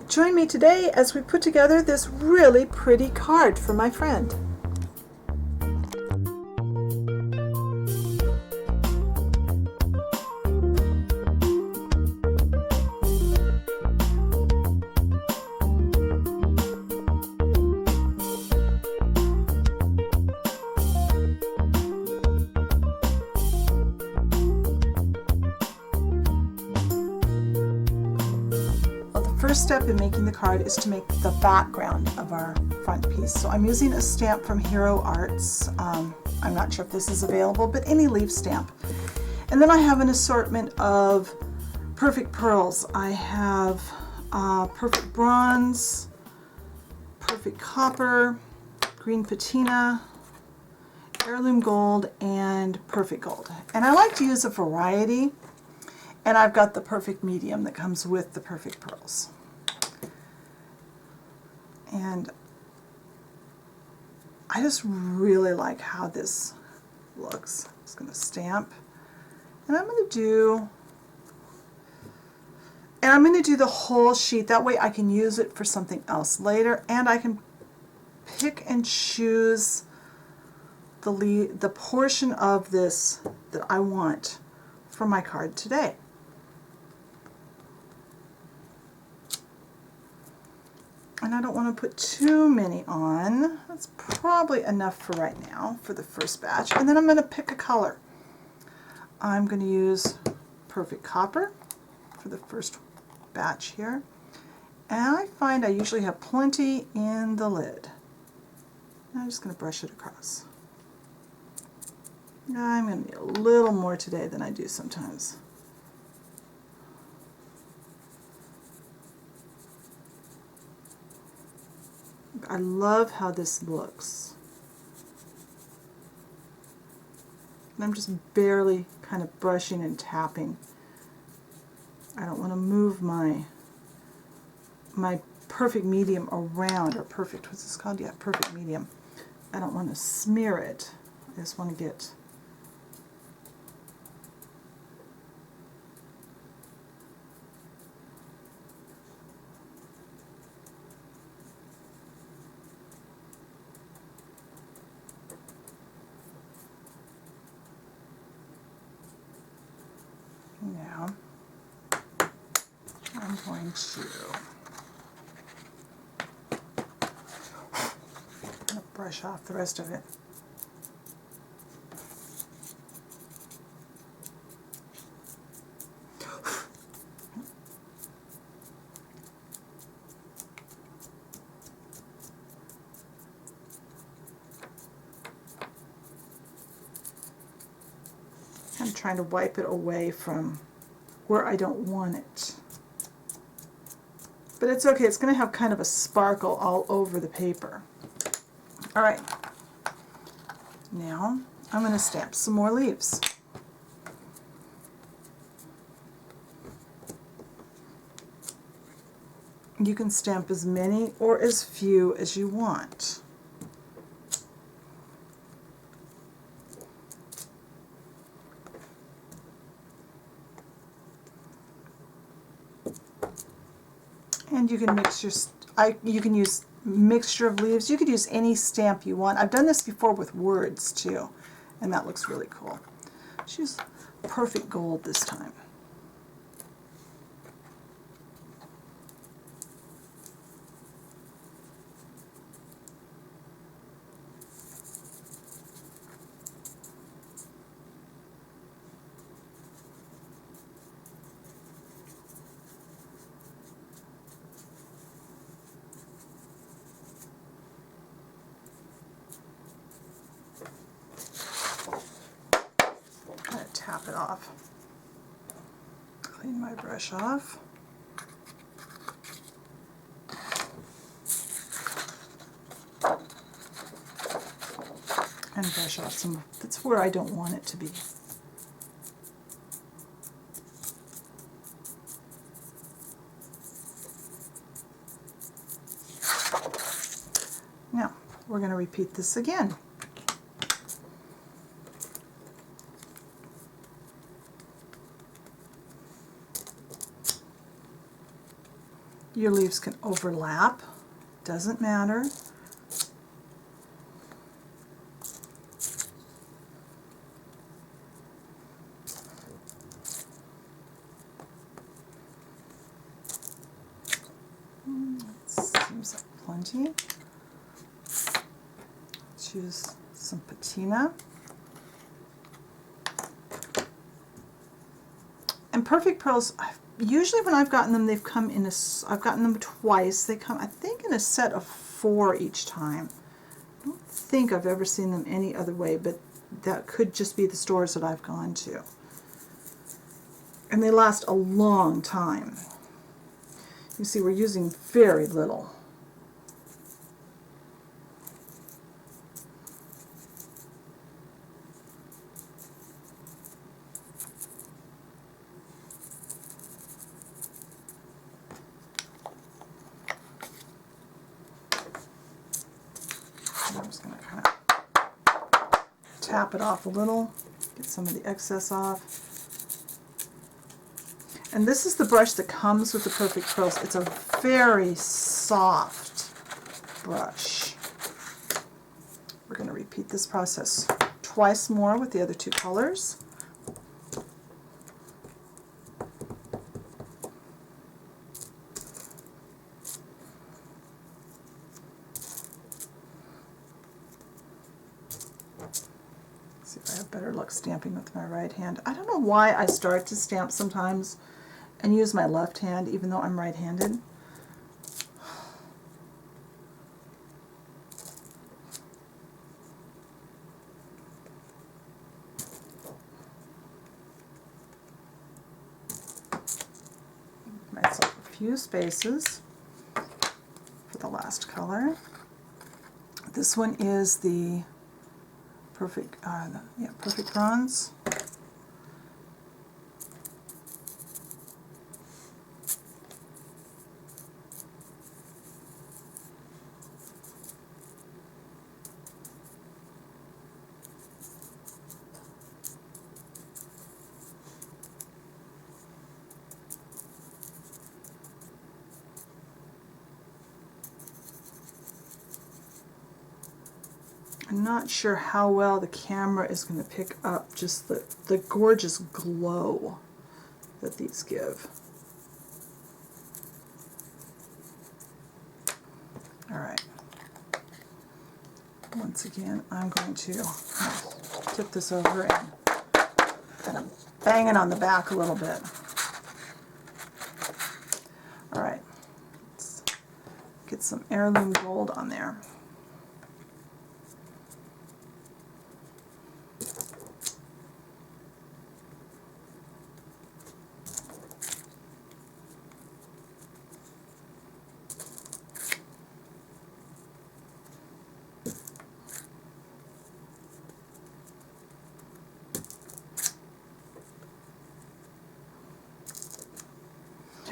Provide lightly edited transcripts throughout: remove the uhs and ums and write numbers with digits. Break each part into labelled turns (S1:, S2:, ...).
S1: Join me today as we put together this really pretty card for my friend. First step in making the card is to make the background of our front piece. So I'm using a stamp from Hero Arts. I'm not sure if this is available, but any leaf stamp. And then I have an assortment of perfect pearls. I have perfect bronze, perfect copper, green patina, heirloom gold, and perfect gold. And I like to use a variety. And I've got the perfect medium that comes with the perfect pearls. And I just really like how this looks. I'm just going to stamp. And I'm going to do the whole sheet. That way I can use it for something else later, and I can pick and choose the portion of this that I want for my card today. And I don't want to put too many on. That's probably enough for right now for the first batch. And then I'm going to pick a color. I'm going to use perfect copper for the first batch here. And I find I usually have plenty in the lid. And I'm just going to brush it across. I'm going to need a little more today than I do sometimes. I love how this looks. And I'm just barely kind of brushing and tapping. I don't want to move my perfect medium around, or perfect, what's this called? Yeah, perfect medium. I don't want to smear it. I just want to get now. I'm going to brush off the rest of it. I'm trying to wipe it away from where I don't want it. But it's okay, it's going to have kind of a sparkle all over the paper. Alright, now I'm going to stamp some more leaves. You can stamp as many or as few as you want. And you can mix you can use mixture of leaves. You could use any stamp you want. I've done this before with words too, and that looks really cool. Choose perfect gold this time. Tap it off. Clean my brush off. And brush off some, that's where I don't want it to be. Now, we're going to repeat this again. Your leaves can overlap, doesn't matter. Seems like plenty. Choose some patina. And Perfect Pearls, usually when I've gotten them, they've come in I've gotten them twice. They come, I think, in a set of 4 each time. I don't think I've ever seen them any other way, but that could just be the stores that I've gone to. And they last a long time. You see, we're using very little. I'm just going to kind of tap it off a little, get some of the excess off. And this is the brush that comes with the Perfect Pearls. It's a very soft brush. We're going to repeat this process twice more with the other 2 colors. See if I have better luck stamping with my right hand. I don't know why I start to stamp sometimes and use my left hand even though I'm right-handed. Myself a few spaces for the last color. This one is the Perfect Bronze. I'm not sure how well the camera is going to pick up just the gorgeous glow that these give. All right. Once again, I'm going to tip this over and kind of bang it on the back a little bit. All right. Let's get some heirloom gold on there.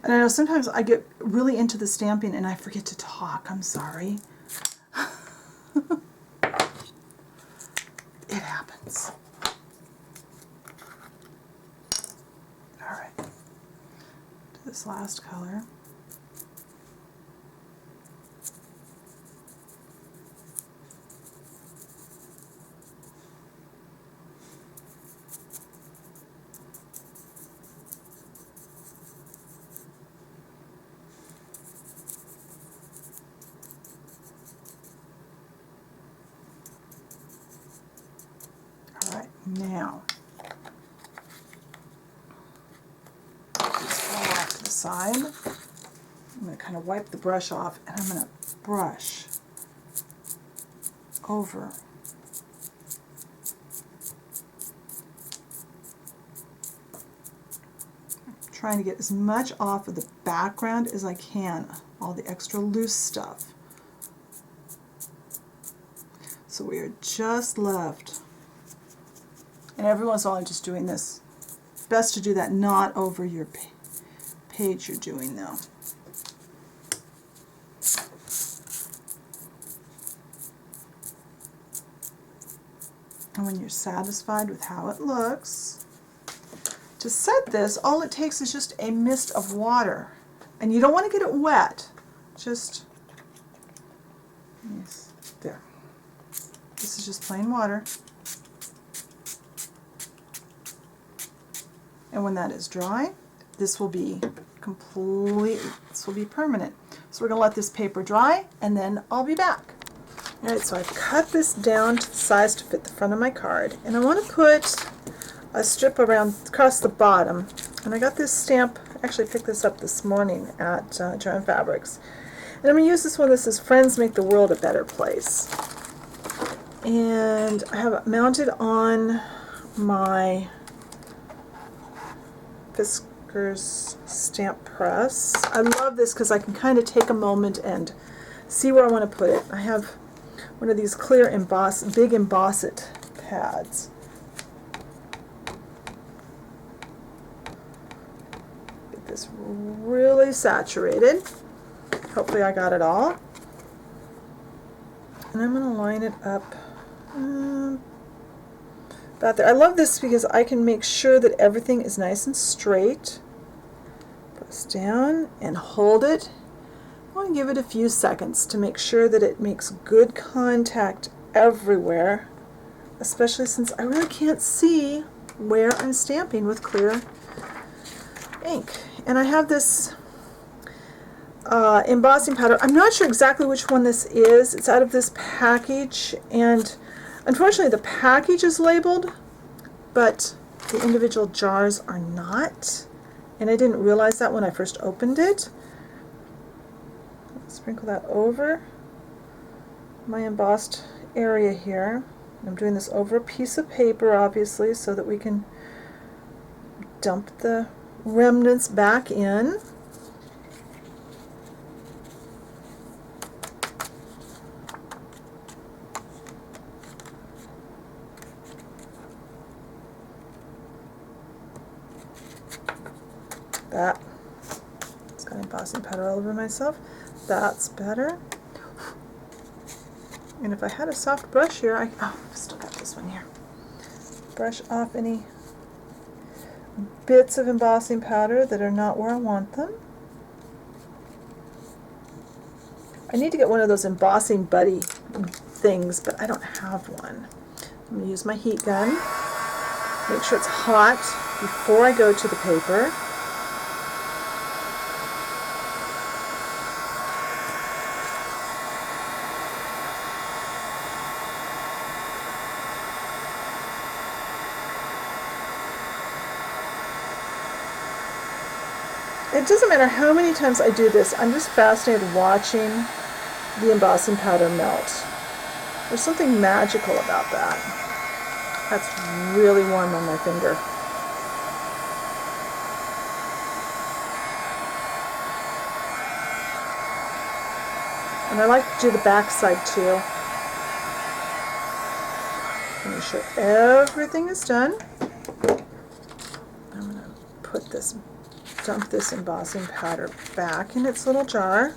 S1: And I know sometimes I get really into the stamping and I forget to talk. I'm sorry. It happens. All right. Do this last color. Now, put this all off to the side. I'm going to kind of wipe the brush off and I'm going to brush over trying to get as much off of the background as I can, all the extra loose stuff. So we are just left. And every once in a while I'm just doing this. Best to do that not over your page you're doing though. And when you're satisfied with how it looks, to set this, all it takes is just a mist of water. And you don't want to get it wet. Just, yes, there. This is just plain water. And when that is dry, this will be this will be permanent. So we're going to let this paper dry, and then I'll be back. Alright, so I've cut this down to the size to fit the front of my card, and I want to put a strip across the bottom. And I got this stamp, I actually picked this up this morning at Joann Fabrics. And I'm going to use this one that says Friends Make the World a Better Place. And I have it mounted on my Fiskars stamp press. I love this because I can kind of take a moment and see where I want to put it. I have one of these clear big emboss it pads. Get this really saturated. Hopefully I got it all. And I'm going to line it up about there. I love this because I can make sure that everything is nice and straight. Press down and hold it. I want to give it a few seconds to make sure that it makes good contact everywhere, especially since I really can't see where I'm stamping with clear ink. And I have this embossing powder. I'm not sure exactly which one this is. It's out of this package, and unfortunately the package is labeled, but the individual jars are not, and I didn't realize that when I first opened it. Sprinkle that over my embossed area here. I'm doing this over a piece of paper, obviously, so that we can dump the remnants back in. That. It's got embossing powder all over myself. That's better. And if I had a soft brush here, I've still got this one here. Brush off any bits of embossing powder that are not where I want them. I need to get one of those embossing buddy things, but I don't have one. I'm going to use my heat gun. Make sure it's hot before I go to the paper. It doesn't matter how many times I do this, I'm just fascinated watching the embossing powder melt. There's something magical about that. That's really warm on my finger. And I like to do the back side too. Make sure everything is done. I'm going to put this, dump this embossing powder back in its little jar.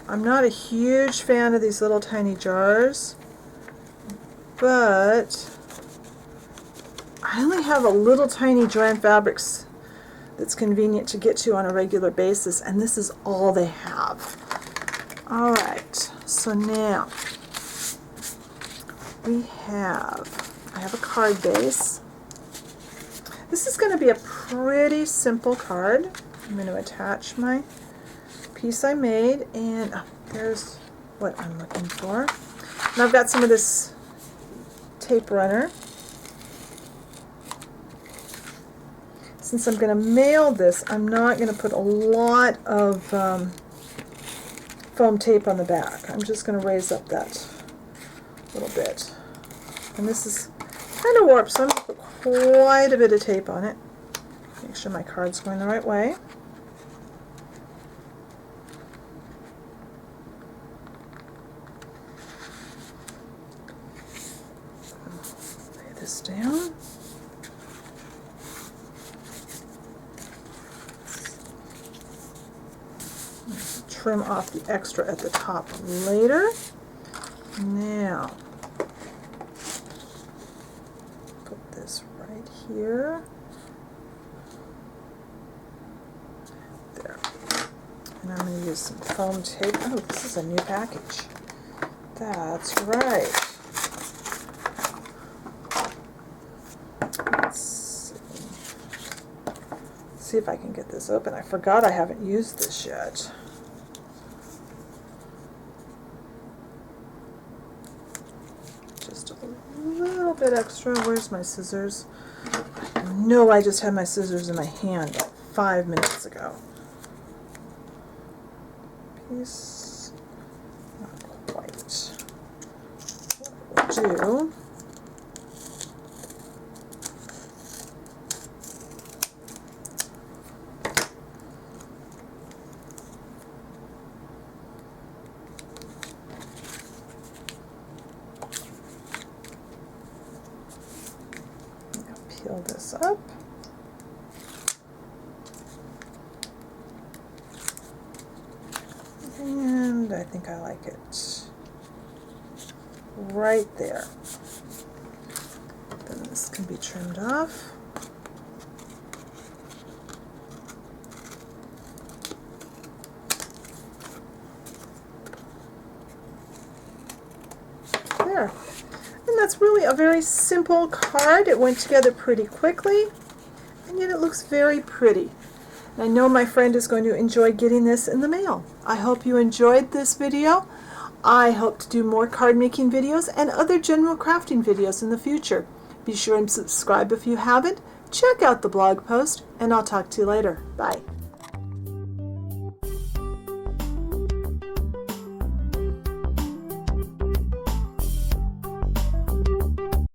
S1: I'm not a huge fan of these little tiny jars, but I only have a little tiny Joann Fabrics that's convenient to get to on a regular basis, and this is all they have. Alright, so now I have a card base. This is going to be a pretty simple card. I'm going to attach my piece I made, and there's what I'm looking for. And I've got some of this tape runner. Since I'm going to mail this, I'm not going to put a lot of foam tape on the back. I'm just going to raise up that little bit. And this is kind of warped, so I'm going to put quite a bit of tape on it. Make sure my card's going the right way. Lay this down. Trim off the extra at the top later. Now, put this right here. And I'm going to use some foam tape. Oh, this is a new package. That's right. Let's see if I can get this open. I forgot I haven't used this yet. Just a little bit extra. Where's my scissors? No, I just had my scissors in my hand like 5 minutes ago. Piece, not quite. What we'll do, peel this up. And I think I like it right there. Then this can be trimmed off. There. And that's really a very simple card. It went together pretty quickly, and yet it looks very pretty. And I know my friend is going to enjoy getting this in the mail. I hope you enjoyed this video. I hope to do more card making videos and other general crafting videos in the future. Be sure and subscribe if you haven't. Check out the blog post, and I'll talk to you later. Bye.